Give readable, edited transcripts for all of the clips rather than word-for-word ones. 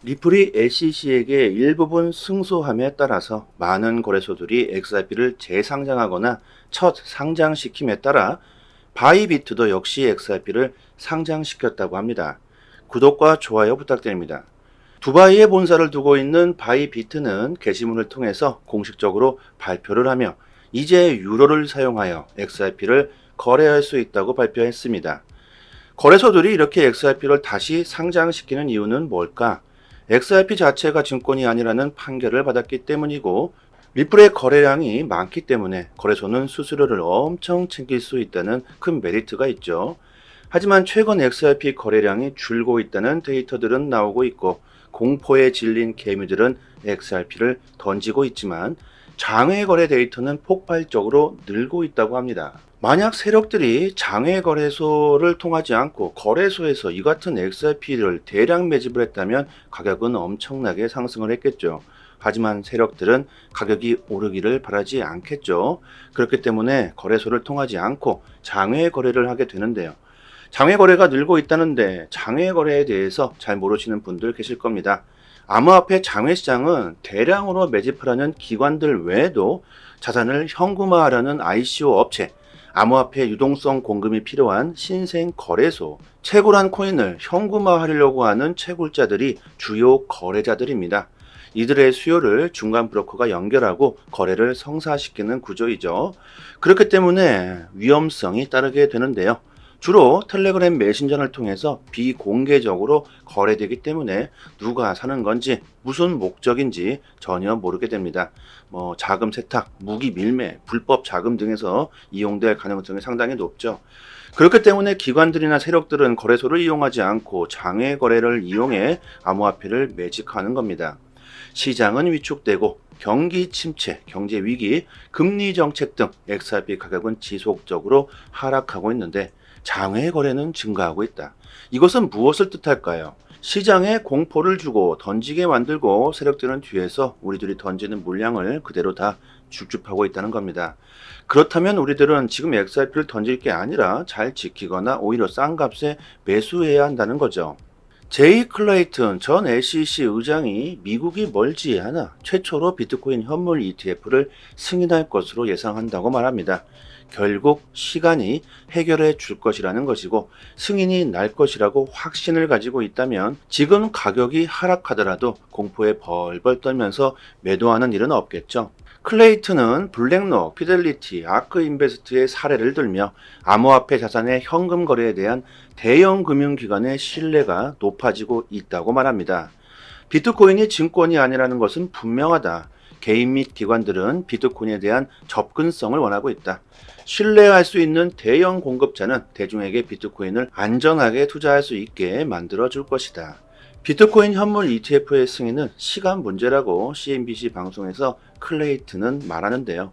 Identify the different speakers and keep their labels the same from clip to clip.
Speaker 1: 리플이 SEC에게 일부분 승소함에 따라서 많은 거래소들이 XRP를 재상장하거나 첫 상장시킴에 따라 바이비트도 역시 XRP를 상장시켰다고 합니다. 구독과 좋아요 부탁드립니다. 두바이에 본사를 두고 있는 바이비트는 게시문을 통해서 공식적으로 발표를 하며 이제 유로를 사용하여 XRP를 거래할 수 있다고 발표했습니다. 거래소들이 이렇게 XRP를 다시 상장시키는 이유는 뭘까? XRP 자체가 증권이 아니라는 판결을 받았기 때문이고, 리플의 거래량이 많기 때문에 거래소는 수수료를 엄청 챙길 수 있다는 큰 메리트가 있죠. 하지만 최근 XRP 거래량이 줄고 있다는 데이터들은 나오고 있고, 공포에 질린 개미들은 XRP를 던지고 있지만 장외 거래 데이터는 폭발적으로 늘고 있다고 합니다. 만약 세력들이 장외 거래소를 통하지 않고 거래소에서 이 같은 XRP를 대량 매집을 했다면 가격은 엄청나게 상승을 했겠죠. 하지만 세력들은 가격이 오르기를 바라지 않겠죠. 그렇기 때문에 거래소를 통하지 않고 장외 거래를 하게 되는데요. 장외 거래가 늘고 있다는데 장외 거래에 대해서 잘 모르시는 분들 계실 겁니다. 암호화폐 장외 시장은 대량으로 매집하려는 기관들 외에도 자산을 현금화하려는 ICO 업체, 암호화폐 유동성 공급이 필요한 신생 거래소, 채굴한 코인을 현금화하려고 하는 채굴자들이 주요 거래자들입니다. 이들의 수요를 중간 브로커가 연결하고 거래를 성사시키는 구조이죠. 그렇기 때문에 위험성이 따르게 되는데요. 주로 텔레그램 메신저를 통해서 비공개적으로 거래되기 때문에 누가 사는 건지 무슨 목적인지 전혀 모르게 됩니다. 자금 세탁, 무기 밀매, 불법 자금 등에서 이용될 가능성이 상당히 높죠. 그렇기 때문에 기관들이나 세력들은 거래소를 이용하지 않고 장외 거래를 이용해 암호화폐를 매집하는 겁니다. 시장은 위축되고 경기 침체, 경제 위기, 금리 정책 등 XRP 가격은 지속적으로 하락하고 있는데 장외 거래는 증가하고 있다. 이것은 무엇을 뜻할까요? 시장에 공포를 주고 던지게 만들고 세력들은 뒤에서 우리들이 던지는 물량을 그대로 다 죽줍하고 있다는 겁니다. 그렇다면 우리들은 지금 XRP를 던질 게 아니라 잘 지키거나 오히려 싼 값에 매수해야 한다는 거죠. 제이 클레이튼 전 SEC 의장이 미국이 멀지 않아 최초로 비트코인 현물 ETF를 승인할 것으로 예상한다고 말합니다. 결국 시간이 해결해 줄 것이라는 것이고 승인이 날 것이라고 확신을 가지고 있다면 지금 가격이 하락하더라도 공포에 벌벌 떨면서 매도하는 일은 없겠죠. 클레이튼은 블랙록, 피델리티, 아크 인베스트의 사례를 들며 암호화폐 자산의 현금 거래에 대한 대형 금융기관의 신뢰가 높아지고 있다고 말합니다. 비트코인이 증권이 아니라는 것은 분명하다. 개인 및 기관들은 비트코인에 대한 접근성을 원하고 있다. 신뢰할 수 있는 대형 공급자는 대중에게 비트코인을 안전하게 투자할 수 있게 만들어 줄 것이다. 비트코인 현물 ETF의 승인은 시간 문제라고 CNBC 방송에서 클레이튼은 말하는데요.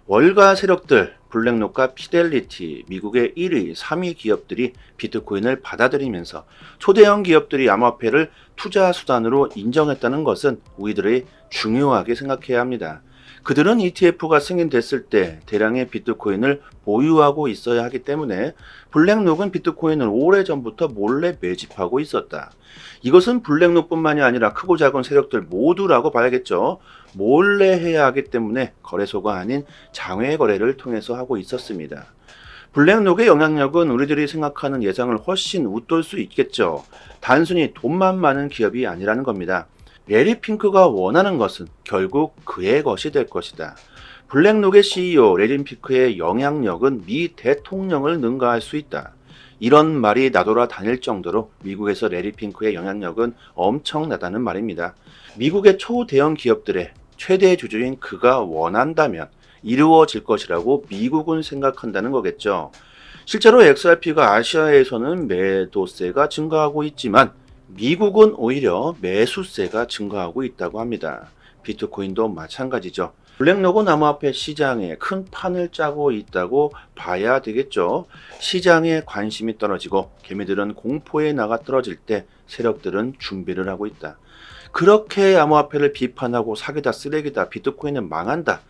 Speaker 1: 월가 세력들, 블랙록과 피델리티, 미국의 1위, 3위 기업들이 비트코인을 받아들이면서 초대형 기업들이 암호화폐를 투자 수단으로 인정했다는 것은 우리들이 중요하게 생각해야 합니다. 그들은 ETF가 승인됐을 때 대량의 비트코인을 보유하고 있어야 하기 때문에 블랙록은 비트코인을 오래전부터 몰래 매집하고 있었다. 이것은 블랙록뿐만이 아니라 크고 작은 세력들 모두라고 봐야겠죠. 몰래 해야 하기 때문에 거래소가 아닌 장외 거래를 통해서 하고 있었습니다. 블랙록의 영향력은 우리들이 생각하는 예상을 훨씬 웃돌 수 있겠죠. 단순히 돈만 많은 기업이 아니라는 겁니다. 레리 핑크가 원하는 것은 결국 그의 것이 될 것이다. 블랙록의 CEO 레리 핑크의 영향력은 미 대통령을 능가할 수 있다. 이런 말이 나돌아 다닐 정도로 미국에서 레리 핑크의 영향력은 엄청나다는 말입니다. 미국의 초대형 기업들의 최대 주주인 그가 원한다면 이루어질 것이라고 미국은 생각한다는 거겠죠. 실제로 XRP가 아시아에서는 매도세가 증가하고 있지만 미국은 오히려 매수세가 증가하고 있다고 합니다. 비트코인도 마찬가지죠. 블랙록은 암호화폐 시장에 큰 판을 짜고 있다고 봐야 되겠죠. 시장에 관심이 떨어지고 개미들은 공포에 나가 떨어질 때 세력들은 준비를 하고 있다. 그렇게 암호화폐를 비판하고 사기다, 쓰레기다, 비트코인은 망한다.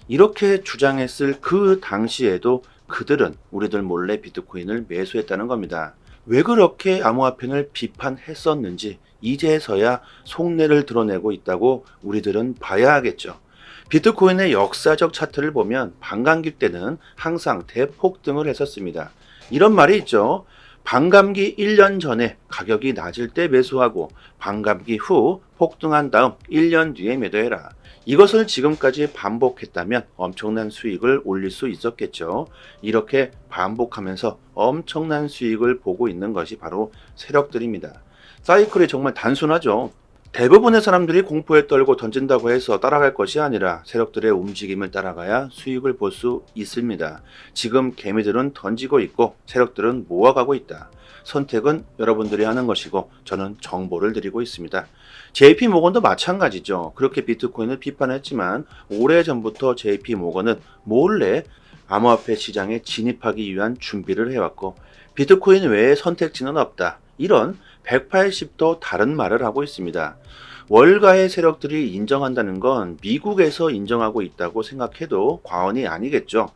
Speaker 1: 이렇게 주장했을 그 당시에도 그들은 우리들 몰래 비트코인을 매수했다는 겁니다. 왜 그렇게 암호화폐를 비판했었는지 이제서야 속내를 드러내고 있다고 우리들은 봐야 하겠죠. 비트코인의 역사적 차트를 보면 반감기 때는 항상 대폭등을 했었습니다. 이런 말이 있죠. 반감기 1년 전에 가격이 낮을 때 매수하고 반감기 후 폭등한 다음 1년 뒤에 매도해라. 이것을 지금까지 반복했다면 엄청난 수익을 올릴 수 있었겠죠. 이렇게 반복하면서 엄청난 수익을 보고 있는 것이 바로 세력들입니다. 사이클이 정말 단순하죠. 대부분의 사람들이 공포에 떨고 던진다고 해서 따라갈 것이 아니라 세력들의 움직임을 따라가야 수익을 볼 수 있습니다. 지금 개미들은 던지고 있고 세력들은 모아가고 있다. 선택은 여러분들이 하는 것이고 저는 정보를 드리고 있습니다. JP 모건도 마찬가지죠. 그렇게 비트코인을 비판했지만 오래전부터 JP 모건은 몰래 암호화폐 시장에 진입하기 위한 준비를 해왔고 비트코인 외에 선택지는 없다. 이런 180도 다른 말을 하고 있습니다. 월가의 세력들이 인정한다는 건 미국에서 인정하고 있다고 생각해도 과언이 아니겠죠.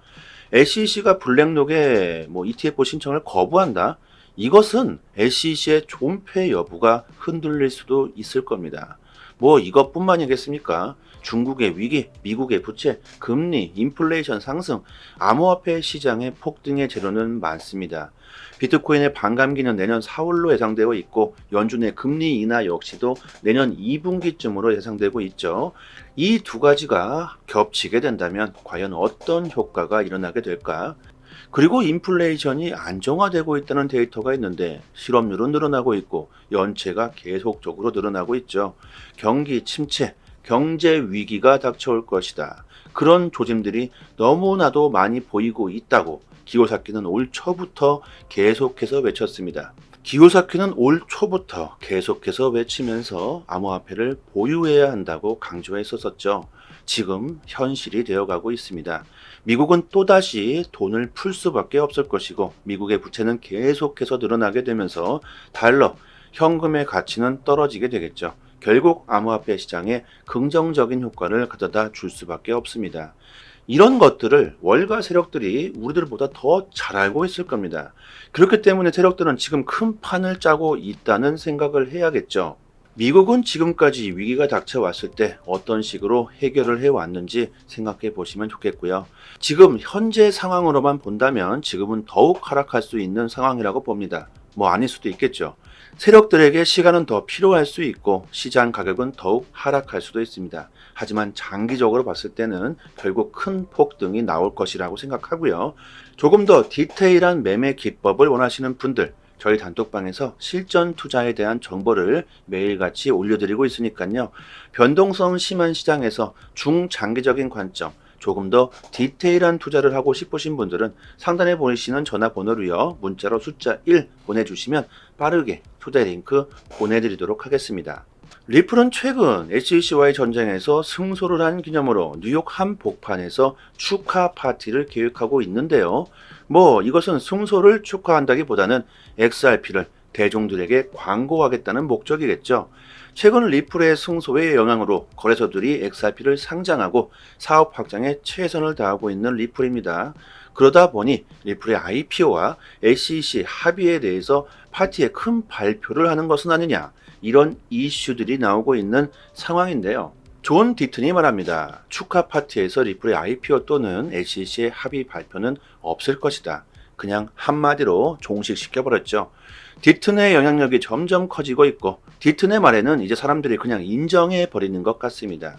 Speaker 1: SEC가 블랙록에 ETF 신청을 거부한다? 이것은 SEC의 존폐 여부가 흔들릴 수도 있을 겁니다. 이것뿐만이겠습니까? 중국의 위기, 미국의 부채, 금리, 인플레이션 상승, 암호화폐 시장의 폭등의 재료는 많습니다. 비트코인의 반감기는 내년 4월로 예상되어 있고 연준의 금리 인하 역시도 내년 2분기쯤으로 예상되고 있죠. 이 두 가지가 겹치게 된다면 과연 어떤 효과가 일어나게 될까? 그리고 인플레이션이 안정화되고 있다는 데이터가 있는데 실업률은 늘어나고 있고 연체가 계속적으로 늘어나고 있죠. 경기 침체, 경제 위기가 닥쳐올 것이다. 그런 조짐들이 너무나도 많이 보이고 있다고 기요사키는 올 초부터 계속해서 외쳤습니다. 기요사키는 올 초부터 계속해서 외치면서 암호화폐를 보유해야 한다고 강조했었죠. 지금 현실이 되어가고 있습니다. 미국은 또다시 돈을 풀 수밖에 없을 것이고 미국의 부채는 계속해서 늘어나게 되면서 달러, 현금의 가치는 떨어지게 되겠죠. 결국 암호화폐 시장에 긍정적인 효과를 가져다 줄 수밖에 없습니다. 이런 것들을 월가 세력들이 우리들보다 더 잘 알고 있을 겁니다. 그렇기 때문에 세력들은 지금 큰 판을 짜고 있다는 생각을 해야겠죠. 미국은 지금까지 위기가 닥쳐왔을 때 어떤 식으로 해결을 해왔는지 생각해 보시면 좋겠고요. 지금 현재 상황으로만 본다면 지금은 더욱 하락할 수 있는 상황이라고 봅니다. 아닐 수도 있겠죠. 세력들에게 시간은 더 필요할 수 있고 시장 가격은 더욱 하락할 수도 있습니다. 하지만 장기적으로 봤을 때는 결국 큰 폭등이 나올 것이라고 생각하고요. 조금 더 디테일한 매매 기법을 원하시는 분들, 저희 단톡방에서 실전 투자에 대한 정보를 매일같이 올려드리고 있으니까요. 변동성 심한 시장에서 중장기적인 관점, 조금 더 디테일한 투자를 하고 싶으신 분들은 상단에 보이시는 전화번호로요. 문자로 숫자 1 보내주시면 빠르게 초대 링크 보내드리도록 하겠습니다. 리플은 최근 SEC와의 전쟁에서 승소를 한 기념으로 뉴욕 한복판에서 축하 파티를 계획하고 있는데요. 이것은 승소를 축하한다기보다는 XRP를 대중들에게 광고하겠다는 목적이겠죠. 최근 리플의 승소의 영향으로 거래소들이 XRP를 상장하고 사업 확장에 최선을 다하고 있는 리플입니다. 그러다 보니 리플의 IPO와 SEC 합의에 대해서 파티에 큰 발표를 하는 것은 아니냐, 이런 이슈들이 나오고 있는 상황인데요. 존 디튼이 말합니다. 축하 파티에서 리플의 IPO 또는 SEC의 합의 발표는 없을 것이다. 그냥 한마디로 종식시켜버렸죠. 디튼의 영향력이 점점 커지고 있고 디튼의 말에는 이제 사람들이 그냥 인정해버리는 것 같습니다.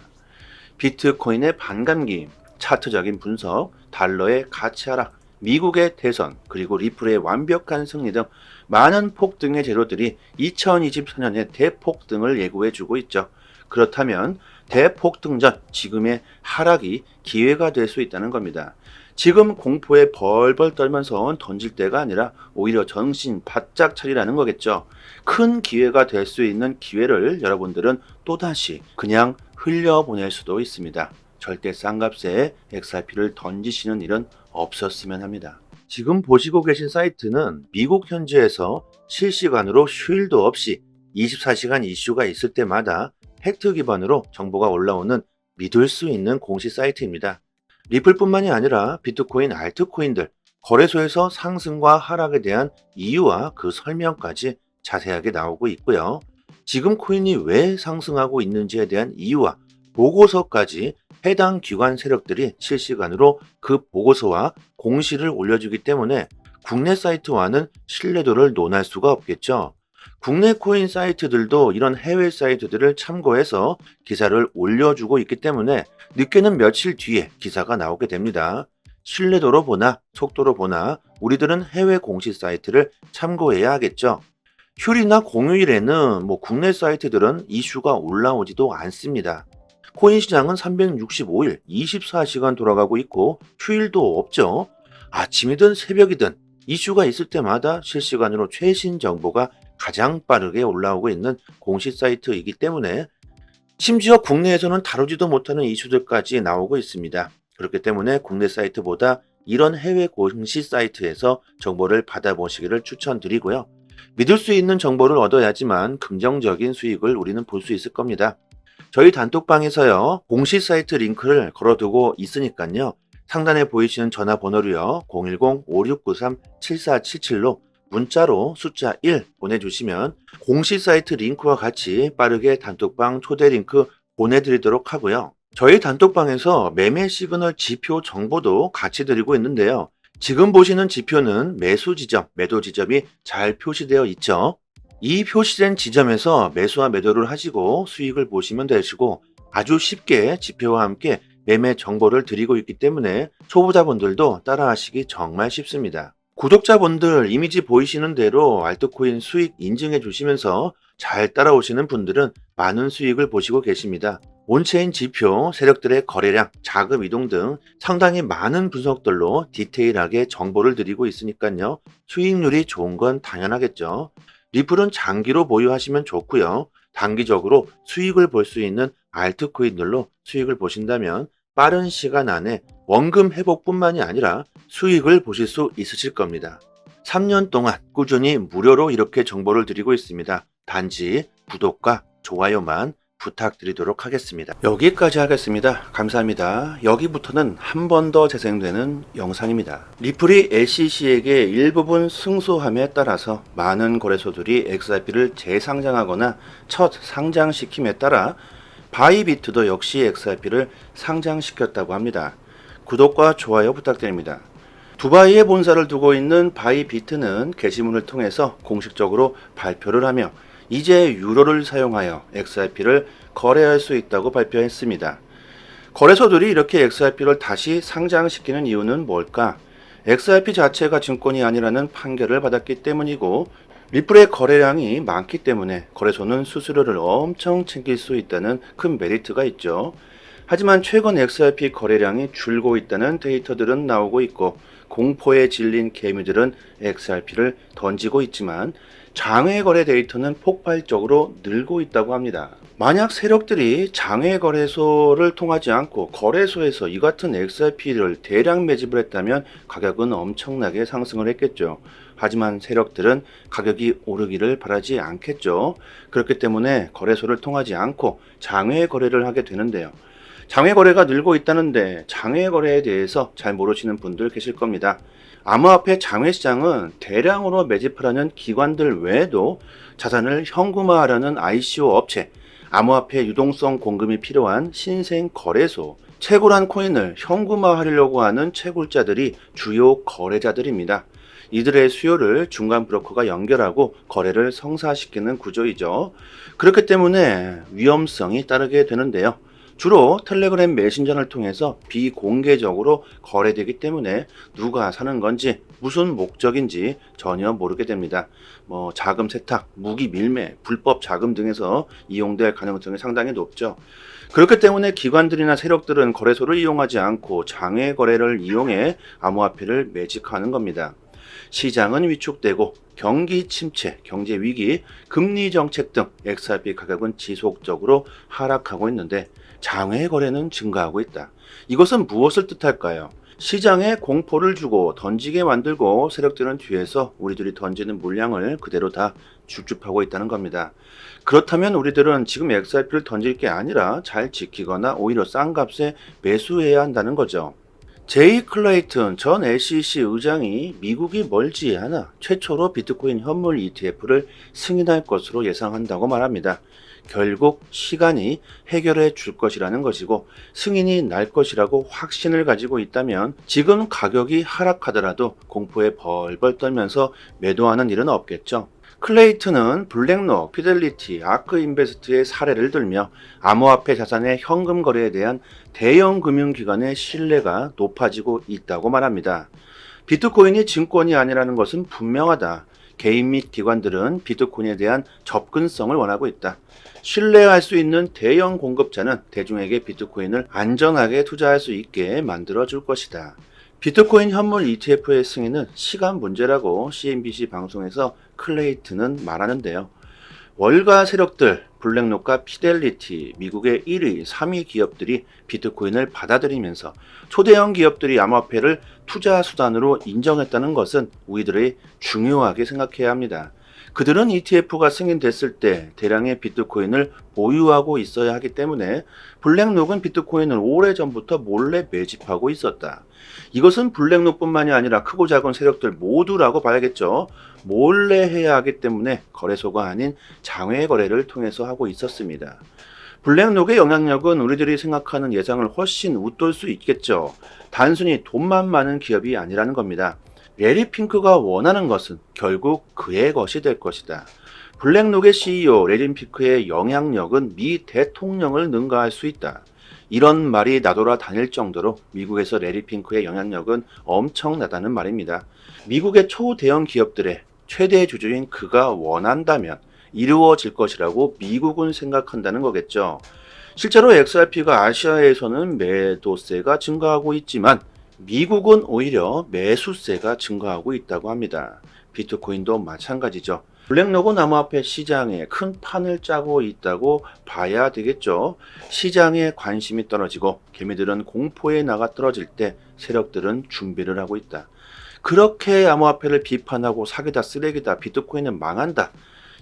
Speaker 1: 비트코인의 반감기, 차트적인 분석, 달러의 가치 하락, 미국의 대선, 그리고 리플의 완벽한 승리 등 많은 폭등의 재료들이 2024년에 대폭등을 예고해주고 있죠. 그렇다면 대폭등 전 지금의 하락이 기회가 될 수 있다는 겁니다. 지금 공포에 벌벌 떨면서 던질 때가 아니라 오히려 정신 바짝 차리라는 거겠죠. 큰 기회가 될 수 있는 기회를 여러분들은 또다시 그냥 흘려보낼 수도 있습니다. 절대 싼값에 XRP를 던지시는 일은 없었으면 합니다. 지금 보시고 계신 사이트는 미국 현지에서 실시간으로 휴일도 없이 24시간 이슈가 있을 때마다 팩트 기반으로 정보가 올라오는 믿을 수 있는 공식 사이트입니다. 리플뿐만이 아니라 비트코인, 알트코인들, 거래소에서 상승과 하락에 대한 이유와 그 설명까지 자세하게 나오고 있고요. 지금 코인이 왜 상승하고 있는지에 대한 이유와 보고서까지 해당 기관 세력들이 실시간으로 그 보고서와 공시를 올려주기 때문에 국내 사이트와는 신뢰도를 논할 수가 없겠죠. 국내 코인 사이트들도 이런 해외 사이트들을 참고해서 기사를 올려주고 있기 때문에 늦게는 며칠 뒤에 기사가 나오게 됩니다. 신뢰도로 보나 속도로 보나 우리들은 해외 공시 사이트를 참고해야 하겠죠. 휴일이나 공휴일에는 국내 사이트들은 이슈가 올라오지도 않습니다. 코인 시장은 365일 24시간 돌아가고 있고 휴일도 없죠. 아침이든 새벽이든 이슈가 있을 때마다 실시간으로 최신 정보가 가장 빠르게 올라오고 있는 공시 사이트이기 때문에 심지어 국내에서는 다루지도 못하는 이슈들까지 나오고 있습니다. 그렇기 때문에 국내 사이트보다 이런 해외 공시 사이트에서 정보를 받아보시기를 추천드리고요. 믿을 수 있는 정보를 얻어야지만 긍정적인 수익을 우리는 볼 수 있을 겁니다. 저희 단톡방에서요, 공시 사이트 링크를 걸어두고 있으니까요. 상단에 보이시는 전화번호로요, 010-5693-7477로 문자로 숫자 1 보내주시면 공시 사이트 링크와 같이 빠르게 단톡방 초대 링크 보내드리도록 하고요. 저희 단톡방에서 매매 시그널 지표 정보도 같이 드리고 있는데요. 지금 보시는 지표는 매수 지점, 매도 지점이 잘 표시되어 있죠. 이 표시된 지점에서 매수와 매도를 하시고 수익을 보시면 되시고 아주 쉽게 지표와 함께 매매 정보를 드리고 있기 때문에 초보자분들도 따라하시기 정말 쉽습니다. 구독자분들 이미지 보이시는 대로 알트코인 수익 인증해 주시면서 잘 따라오시는 분들은 많은 수익을 보시고 계십니다. 온체인 지표, 세력들의 거래량, 자금 이동 등 상당히 많은 분석들로 디테일하게 정보를 드리고 있으니까요. 수익률이 좋은 건 당연하겠죠. 리플은 장기로 보유하시면 좋고요. 단기적으로 수익을 볼 수 있는 알트코인들로 수익을 보신다면 빠른 시간 안에 원금 회복뿐만이 아니라 수익을 보실 수 있으실 겁니다. 3년 동안 꾸준히 무료로 이렇게 정보를 드리고 있습니다. 단지 구독과 좋아요만 부탁드리도록 하겠습니다. 여기까지 하겠습니다. 감사합니다. 여기부터는 한 번 더 재생되는 영상입니다. 리플이 SEC에게 일부분 승소함에 따라서 많은 거래소들이 XRP를 재상장하거나 첫 상장시킴에 따라 바이비트도 역시 XRP를 상장시켰다고 합니다. 구독과 좋아요 부탁드립니다. 두바이에 본사를 두고 있는 바이비트는 게시문을 통해서 공식적으로 발표를 하며 이제 유로를 사용하여 XRP를 거래할 수 있다고 발표했습니다. 거래소들이 이렇게 XRP를 다시 상장시키는 이유는 뭘까? XRP 자체가 증권이 아니라는 판결을 받았기 때문이고 리플의 거래량이 많기 때문에 거래소는 수수료를 엄청 챙길 수 있다는 큰 메리트가 있죠. 하지만 최근 XRP 거래량이 줄고 있다는 데이터들은 나오고 있고 공포에 질린 개미들은 XRP를 던지고 있지만 장외 거래 데이터는 폭발적으로 늘고 있다고 합니다. 만약 세력들이 장외 거래소를 통하지 않고 거래소에서 이 같은 XRP를 대량 매집을 했다면 가격은 엄청나게 상승을 했겠죠. 하지만 세력들은 가격이 오르기를 바라지 않겠죠. 그렇기 때문에 거래소를 통하지 않고 장외 거래를 하게 되는데요. 장외 거래가 늘고 있다는데 장외 거래에 대해서 잘 모르시는 분들 계실 겁니다. 암호화폐 장외 시장은 대량으로 매집을 하는 기관들 외에도 자산을 현금화하려는 ICO 업체, 암호화폐 유동성 공급이 필요한 신생 거래소, 채굴한 코인을 현금화하려고 하는 채굴자들이 주요 거래자들입니다. 이들의 수요를 중간 브로커가 연결하고 거래를 성사시키는 구조이죠. 그렇기 때문에 위험성이 따르게 되는데요. 주로 텔레그램 메신저를 통해서 비공개적으로 거래되기 때문에 누가 사는 건지 무슨 목적인지 전혀 모르게 됩니다. 자금 세탁, 무기 밀매, 불법 자금 등에서 이용될 가능성이 상당히 높죠. 그렇기 때문에 기관들이나 세력들은 거래소를 이용하지 않고 장외 거래를 이용해 암호화폐를 매집하는 겁니다. 시장은 위축되고 경기 침체, 경제 위기, 금리 정책 등 XRP 가격은 지속적으로 하락하고 있는데 장외 거래는 증가하고 있다. 이것은 무엇을 뜻할까요? 시장에 공포를 주고 던지게 만들고 세력들은 뒤에서 우리들이 던지는 물량을 그대로 다 죽줍하고 있다는 겁니다. 그렇다면 우리들은 지금 XRP를 던질 게 아니라 잘 지키거나 오히려 싼 값에 매수해야 한다는 거죠. 제이 클레이튼 전 SEC 의장이 미국이 멀지 않아 최초로 비트코인 현물 ETF를 승인할 것으로 예상한다고 말합니다. 결국 시간이 해결해 줄 것이라는 것이고, 승인이 날 것이라고 확신을 가지고 있다면 지금 가격이 하락하더라도 공포에 벌벌 떨면서 매도하는 일은 없겠죠. 클레이튼은 블랙록, 피델리티, 아크인베스트의 사례를 들며 암호화폐 자산의 현금 거래에 대한 대형 금융기관의 신뢰가 높아지고 있다고 말합니다. 비트코인이 증권이 아니라는 것은 분명하다. 개인 및 기관들은 비트코인에 대한 접근성을 원하고 있다. 신뢰할 수 있는 대형 공급자는 대중에게 비트코인을 안전하게 투자할 수 있게 만들어 줄 것이다. 비트코인 현물 ETF의 승인은 시간 문제라고 CNBC 방송에서 클레이튼은 말하는데요. 월가 세력들, 블랙록과 피델리티, 미국의 1위, 3위 기업들이 비트코인을 받아들이면서 초대형 기업들이 암호화폐를 투자 수단으로 인정했다는 것은 우리들이 중요하게 생각해야 합니다. 그들은 ETF가 승인됐을 때 대량의 비트코인을 보유하고 있어야 하기 때문에 블랙록은 비트코인을 오래전부터 몰래 매집하고 있었다. 이것은 블랙록뿐만이 아니라 크고 작은 세력들 모두라고 봐야겠죠. 몰래 해야 하기 때문에 거래소가 아닌 장외 거래를 통해서 하고 있었습니다. 블랙록의 영향력은 우리들이 생각하는 예상을 훨씬 웃돌 수 있겠죠. 단순히 돈만 많은 기업이 아니라는 겁니다. 레리 핑크가 원하는 것은 결국 그의 것이 될 것이다. 블랙록의 CEO 레리 핑크의 영향력은 미 대통령을 능가할 수 있다. 이런 말이 나돌아 다닐 정도로 미국에서 레리 핑크의 영향력은 엄청나다는 말입니다. 미국의 초대형 기업들의 최대 주주인 그가 원한다면 이루어질 것이라고 미국은 생각한다는 거겠죠. 실제로 XRP가 아시아에서는 매도세가 증가하고 있지만 미국은 오히려 매수세가 증가하고 있다고 합니다. 비트코인도 마찬가지죠. 블랙록은 암호화폐 시장에 큰 판을 짜고 있다고 봐야 되겠죠. 시장에 관심이 떨어지고 개미들은 공포에 나가 떨어질 때 세력들은 준비를 하고 있다. 그렇게 암호화폐를 비판하고 사기다, 쓰레기다, 비트코인은 망한다,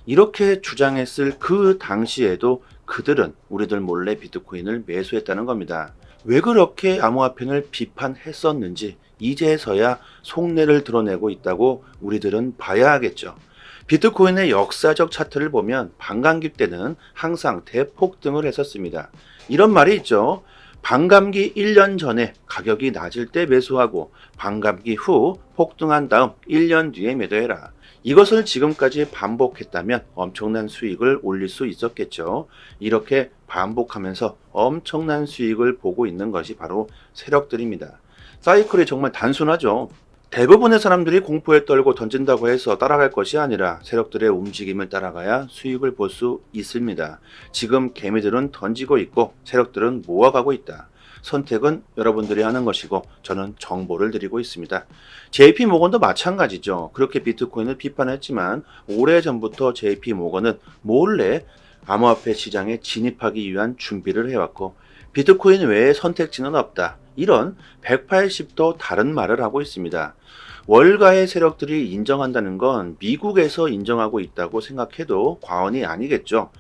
Speaker 1: 이렇게 주장했을 그 당시에도 그들은 우리들 몰래 비트코인을 매수했다는 겁니다. 왜 그렇게 암호화폐를 비판했었는지 이제서야 속내를 드러내고 있다고 우리들은 봐야 하겠죠. 비트코인의 역사적 차트를 보면 반감기 때는 항상 대폭등을 했었습니다. 이런 말이 있죠. 반감기 1년 전에 가격이 낮을 때 매수하고 반감기 후 폭등한 다음 1년 뒤에 매도해라. 이것을 지금까지 반복했다면 엄청난 수익을 올릴 수 있었겠죠. 이렇게 반복하면서 엄청난 수익을 보고 있는 것이 바로 세력들입니다. 사이클이 정말 단순하죠. 대부분의 사람들이 공포에 떨고 던진다고 해서 따라갈 것이 아니라 세력들의 움직임을 따라가야 수익을 볼 수 있습니다. 지금 개미들은 던지고 있고 세력들은 모아가고 있다. 선택은 여러분들이 하는 것이고 저는 정보를 드리고 있습니다. JP 모건도 마찬가지죠. 그렇게 비트코인을 비판했지만 오래전부터 JP 모건은 몰래 암호화폐 시장에 진입하기 위한 준비를 해왔고 비트코인 외에 선택지는 없다, 이런 180도 다른 말을 하고 있습니다. 월가의 세력들이 인정한다는 건 미국에서 인정하고 있다고 생각해도 과언이 아니겠죠.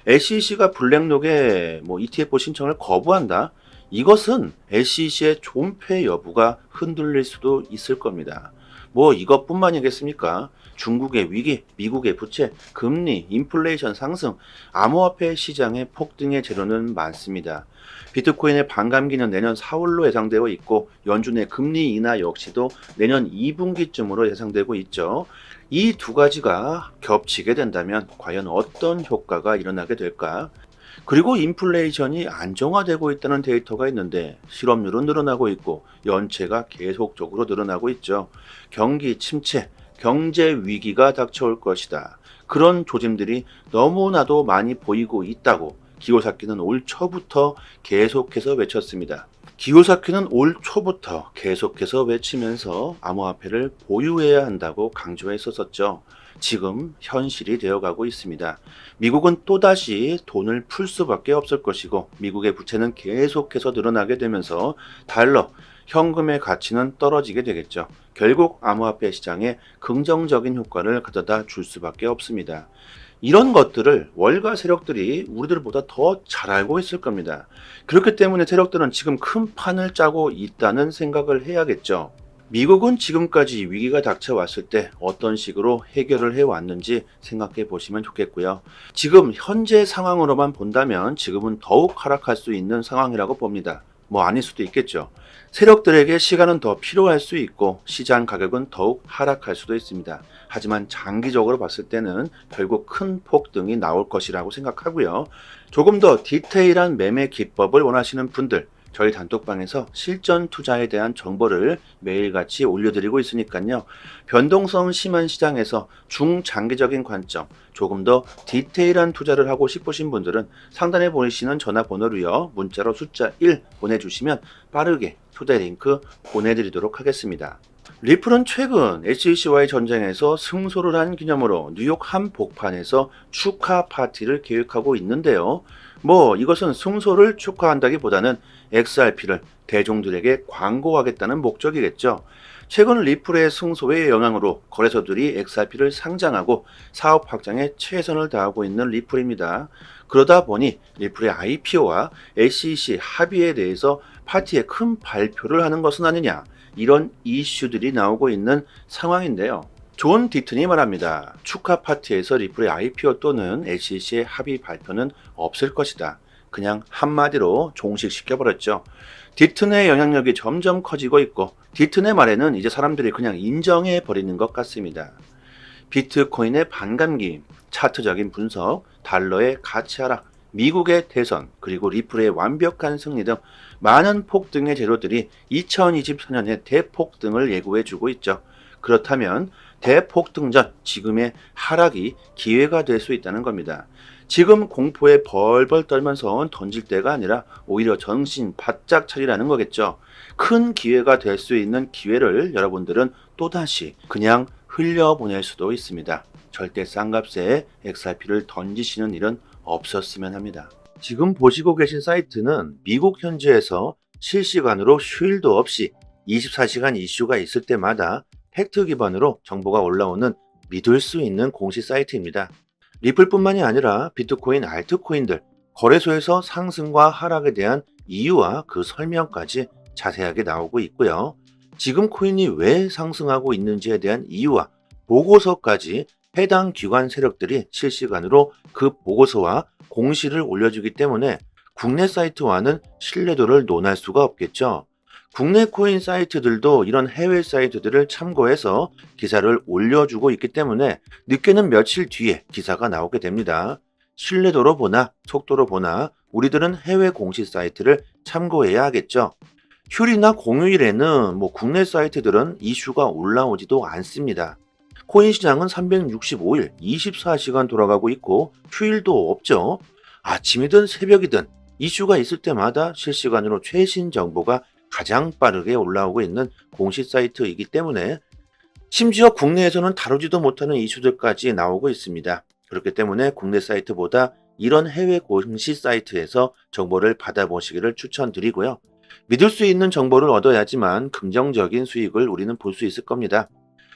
Speaker 1: SEC가 블랙록의 ETF 신청을 거부한다? 이것은 SEC의 존폐 여부가 흔들릴 수도 있을 겁니다. 이것뿐만이겠습니까? 중국의 위기, 미국의 부채, 금리, 인플레이션 상승, 암호화폐 시장의 폭등의 재료는 많습니다. 비트코인의 반감기는 내년 4월로 예상되고 있고 연준의 금리 인하 역시도 내년 2분기쯤으로 예상되고 있죠. 이 두 가지가 겹치게 된다면 과연 어떤 효과가 일어나게 될까? 그리고 인플레이션이 안정화되고 있다는 데이터가 있는데 실업률은 늘어나고 있고 연체가 계속적으로 늘어나고 있죠. 경기 침체, 경제 위기가 닥쳐올 것이다. 그런 조짐들이 너무나도 많이 보이고 있다고 기요사키는 올 초부터 계속해서 외쳤습니다. 기요사키는 올 초부터 계속해서 외치면서 암호화폐를 보유해야 한다고 강조했었죠. 지금 현실이 되어가고 있습니다. 미국은 또다시 돈을 풀 수밖에 없을 것이고 미국의 부채는 계속해서 늘어나게 되면서 달러, 현금의 가치는 떨어지게 되겠죠. 결국 암호화폐 시장에 긍정적인 효과를 가져다 줄 수밖에 없습니다. 이런 것들을 월가 세력들이 우리들보다 더 잘 알고 있을 겁니다. 그렇기 때문에 세력들은 지금 큰 판을 짜고 있다는 생각을 해야겠죠. 미국은 지금까지 위기가 닥쳐왔을 때 어떤 식으로 해결을 해왔는지 생각해 보시면 좋겠고요. 지금 현재 상황으로만 본다면 지금은 더욱 하락할 수 있는 상황이라고 봅니다. 뭐 아닐 수도 있겠죠. 세력들에게 시간은 더 필요할 수 있고 시장 가격은 더욱 하락할 수도 있습니다. 하지만 장기적으로 봤을 때는 결국 큰 폭등이 나올 것이라고 생각하고요. 조금 더 디테일한 매매 기법을 원하시는 분들, 저희 단톡방에서 실전 투자에 대한 정보를 매일같이 올려드리고 있으니까요. 변동성 심한 시장에서 중장기적인 관점, 조금 더 디테일한 투자를 하고 싶으신 분들은 상단에 보이시는 전화번호로요. 문자로 숫자 1 보내주시면 빠르게 초대 링크 보내드리도록 하겠습니다. 리플은 최근 SEC와의 전쟁에서 승소를 한 기념으로 뉴욕 한복판에서 축하 파티를 계획하고 있는데요. 이것은 승소를 축하한다기보다는 XRP를 대중들에게 광고하겠다는 목적이겠죠. 최근 리플의 승소의 영향으로 거래소들이 XRP를 상장하고 사업 확장에 최선을 다하고 있는 리플입니다. 그러다 보니 리플의 IPO와 SEC 합의에 대해서 파티에 큰 발표를 하는 것은 아니냐, 이런 이슈들이 나오고 있는 상황인데요. 존 디튼이 말합니다. 축하 파티에서 리플의 IPO 또는 SEC의 합의 발표는 없을 것이다. 그냥 한마디로 종식시켜버렸죠. 디튼의 영향력이 점점 커지고 있고 디튼의 말에는 이제 사람들이 그냥 인정해버리는 것 같습니다. 비트코인의 반감기, 차트적인 분석, 달러의 가치 하락, 미국의 대선, 그리고 리플의 완벽한 승리 등 많은 폭등의 재료들이 2024년의 대폭등을 예고해주고 있죠. 그렇다면 대폭등 전 지금의 하락이 기회가 될 수 있다는 겁니다. 지금 공포에 벌벌 떨면서 던질 때가 아니라 오히려 정신 바짝 차리라는 거겠죠. 큰 기회가 될 수 있는 기회를 여러분들은 또다시 그냥 흘려보낼 수도 있습니다. 절대 싼 값에 XRP를 던지시는 일은 없었으면 합니다. 지금 보시고 계신 사이트는 미국 현지에서 실시간으로 휴일도 없이 24시간 이슈가 있을 때마다 팩트 기반으로 정보가 올라오는 믿을 수 있는 공식 사이트입니다. 리플뿐만이 아니라 비트코인, 알트코인들, 거래소에서 상승과 하락에 대한 이유와 그 설명까지 자세하게 나오고 있고요. 지금 코인이 왜 상승하고 있는지에 대한 이유와 보고서까지 해당 기관 세력들이 실시간으로 그 보고서와 공시를 올려주기 때문에 국내 사이트와는 신뢰도를 논할 수가 없겠죠. 국내 코인 사이트들도 이런 해외 사이트들을 참고해서 기사를 올려주고 있기 때문에 늦게는 며칠 뒤에 기사가 나오게 됩니다. 신뢰도로 보나 속도로 보나 우리들은 해외 공식 사이트를 참고해야 하겠죠. 휴일이나 공휴일에는 국내 사이트들은 이슈가 올라오지도 않습니다. 코인 시장은 365일 24시간 돌아가고 있고 휴일도 없죠. 아침이든 새벽이든 이슈가 있을 때마다 실시간으로 최신 정보가 가장 빠르게 올라오고 있는 공식 사이트이기 때문에 심지어 국내에서는 다루지도 못하는 이슈들까지 나오고 있습니다. 그렇기 때문에 국내 사이트보다 이런 해외 공식 사이트에서 정보를 받아보시기를 추천드리고요. 믿을 수 있는 정보를 얻어야지만 긍정적인 수익을 우리는 볼 수 있을 겁니다.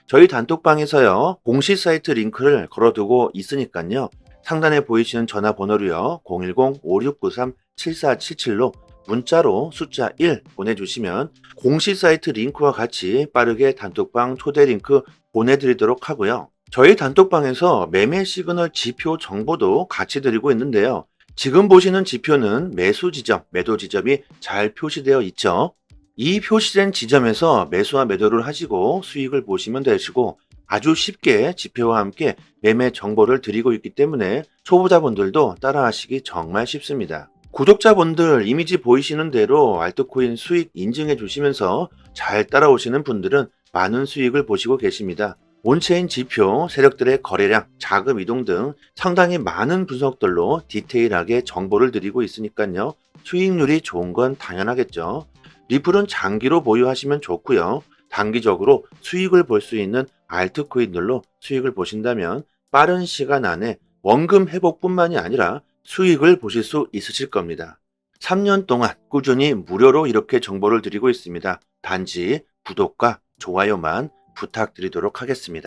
Speaker 1: 저희 단톡방에서요, 공식 사이트 링크를 걸어두고 있으니까요. 상단에 보이시는 전화번호로요, 010-5693-7477로 문자로 숫자 1 보내주시면 공식 사이트 링크와 같이 빠르게 단톡방 초대 링크 보내드리도록 하고요. 저희 단톡방에서 매매 시그널 지표 정보도 같이 드리고 있는데요. 지금 보시는 지표는 매수 지점, 매도 지점이 잘 표시되어 있죠. 이 표시된 지점에서 매수와 매도를 하시고 수익을 보시면 되시고 아주 쉽게 지표와 함께 매매 정보를 드리고 있기 때문에 초보자분들도 따라하시기 정말 쉽습니다. 구독자분들 이미지 보이시는 대로 알트코인 수익 인증해 주시면서 잘 따라오시는 분들은 많은 수익을 보시고 계십니다. 온체인 지표, 세력들의 거래량, 자금 이동 등 상당히 많은 분석들로 디테일하게 정보를 드리고 있으니까요. 수익률이 좋은 건 당연하겠죠. 리플은 장기로 보유하시면 좋고요. 단기적으로 수익을 볼 수 있는 알트코인들로 수익을 보신다면 빠른 시간 안에 원금 회복뿐만이 아니라 수익을 보실 수 있으실 겁니다. 3년 동안 꾸준히 무료로 이렇게 정보를 드리고 있습니다. 단지 구독과 좋아요만 부탁드리도록 하겠습니다.